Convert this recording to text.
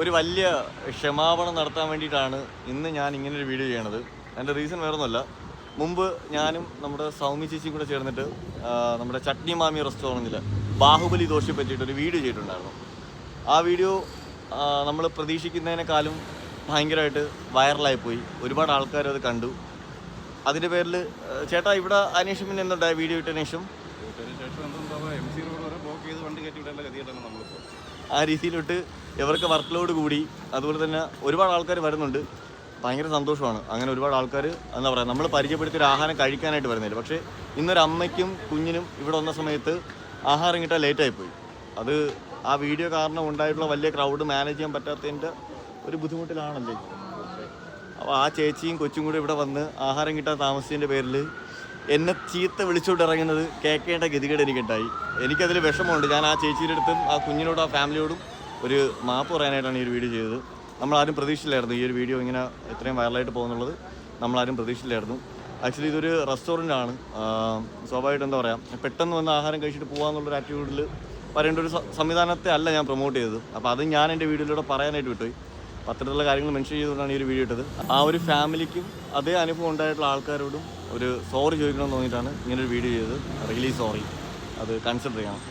ഒരു വലിയ ക്ഷമാപണം നടത്താൻ വേണ്ടിയിട്ടാണ് ഇന്ന് ഞാൻ ഇങ്ങനൊരു വീഡിയോ ചെയ്യണത്. എൻ്റെ റീസൺ വേറൊന്നുമല്ല. മുമ്പ് ഞാനും നമ്മുടെ സൗമ്യ ചേച്ചിയും കൂടെ ചേർന്നിട്ട് നമ്മുടെ ചട്നി മാമി റെസ്റ്റോറൻറ്റിൽ ബാഹുബലി ദോശയെ പറ്റിയിട്ടൊരു വീഡിയോ ചെയ്തിട്ടുണ്ടായിരുന്നു. ആ വീഡിയോ നമ്മൾ പ്രതീക്ഷിക്കുന്നതിനേക്കാളും ഭയങ്കരമായിട്ട് വൈറലായിപ്പോയി. ഒരുപാട് ആൾക്കാർ അത് കണ്ടു. അതിൻ്റെ പേരിൽ ചേട്ടാ ഇവിടെ അതിനുശേഷം പിന്നെ എന്തുണ്ടായ വീഡിയോ ഇട്ടതിന് ശേഷം ആ രീതിയിലോട്ട് ഇവർക്ക് വർക്ക് ലോഡ് കൂടി. അതുപോലെ തന്നെ ഒരുപാട് ആൾക്കാർ വരുന്നുണ്ട്. ഭയങ്കര സന്തോഷമാണ്. അങ്ങനെ ഒരുപാട് ആൾക്കാർ എന്താ പറയുക, നമ്മൾ പരിചയപ്പെടുത്തിയൊരു ആഹാരം കഴിക്കാനായിട്ട് വരുന്നില്ല. പക്ഷേ ഇന്നൊരു അമ്മയ്ക്കും കുഞ്ഞിനും ഇവിടെ വന്ന സമയത്ത് ആഹാരം കിട്ടാൻ ലേറ്റായിപ്പോയി. അത് ആ വീഡിയോ കാരണം ഉണ്ടായിട്ടുള്ള വലിയ ക്രൗഡ് മാനേജ് ചെയ്യാൻ പറ്റാത്തതിൻ്റെ ഒരു ബുദ്ധിമുട്ടിലാണല്ലേ. അപ്പോൾ ആ ചേച്ചിയും കൊച്ചും കൂടെ ഇവിടെ വന്ന് ആഹാരം കിട്ടാൻ താമസിച്ചതിൻ്റെ പേരിൽ എന്നെ ചീത്ത വിളിച്ചുകൊണ്ട് ഇറങ്ങുന്നത് കേൾക്കേണ്ട ഗതികേട് എനിക്കുണ്ടായി. എനിക്കതിൽ വിഷമമുണ്ട്. ഞാൻ ആ ചേച്ചിയുടെ അടുത്തും ആ കുഞ്ഞിനോടും ആ ഫാമിലിയോടും ഒരു മാപ്പ് പറയാനായിട്ടാണ് ഈ ഒരു വീഡിയോ ചെയ്തത്. നമ്മളാരും പ്രതീക്ഷിച്ചില്ലായിരുന്നു ഈ ഒരു വീഡിയോ ഇങ്ങനെ ഇത്രയും വൈറലായിട്ട് പോകുന്നുള്ളത്. നമ്മളാരും പ്രതീക്ഷിച്ചില്ലായിരുന്നു. ആക്ച്വലി ഇതൊരു റെസ്റ്റോറൻ്റാണ്. സ്വാഭാവികമായിട്ട് എന്താ പറയുക, പെട്ടെന്ന് വന്ന് ആഹാരം കഴിച്ചിട്ട് പോകാമെന്നുള്ളൊരു ആറ്റിറ്റ്യൂഡിൽ പറയേണ്ട ഒരു സംവിധാനത്തെ അല്ല ഞാൻ പ്രൊമോട്ട് ചെയ്തത്. അപ്പോൾ അത് ഞാൻ എൻ്റെ വീഡിയോയിലൂടെ പറയാനായിട്ട് വിട്ടുപോയി. പത്രത്തിലുള്ള കാര്യങ്ങൾ മെൻഷൻ ചെയ്തുകൊണ്ടാണ് ഈ ഒരു വീഡിയോ ഇട്ടത്. ആ ഒരു ഫാമിലിക്കും അതേ അനുഭവം ഉണ്ടായിട്ടുള്ള ആൾക്കാരോടും ഒരു സോറി ചോദിക്കണമെന്ന് തോന്നിയിട്ടാണ് ഇങ്ങനൊരു വീഡിയോ ചെയ്തത്. Really sorry. അത് കൺസിഡർ ചെയ്യണം.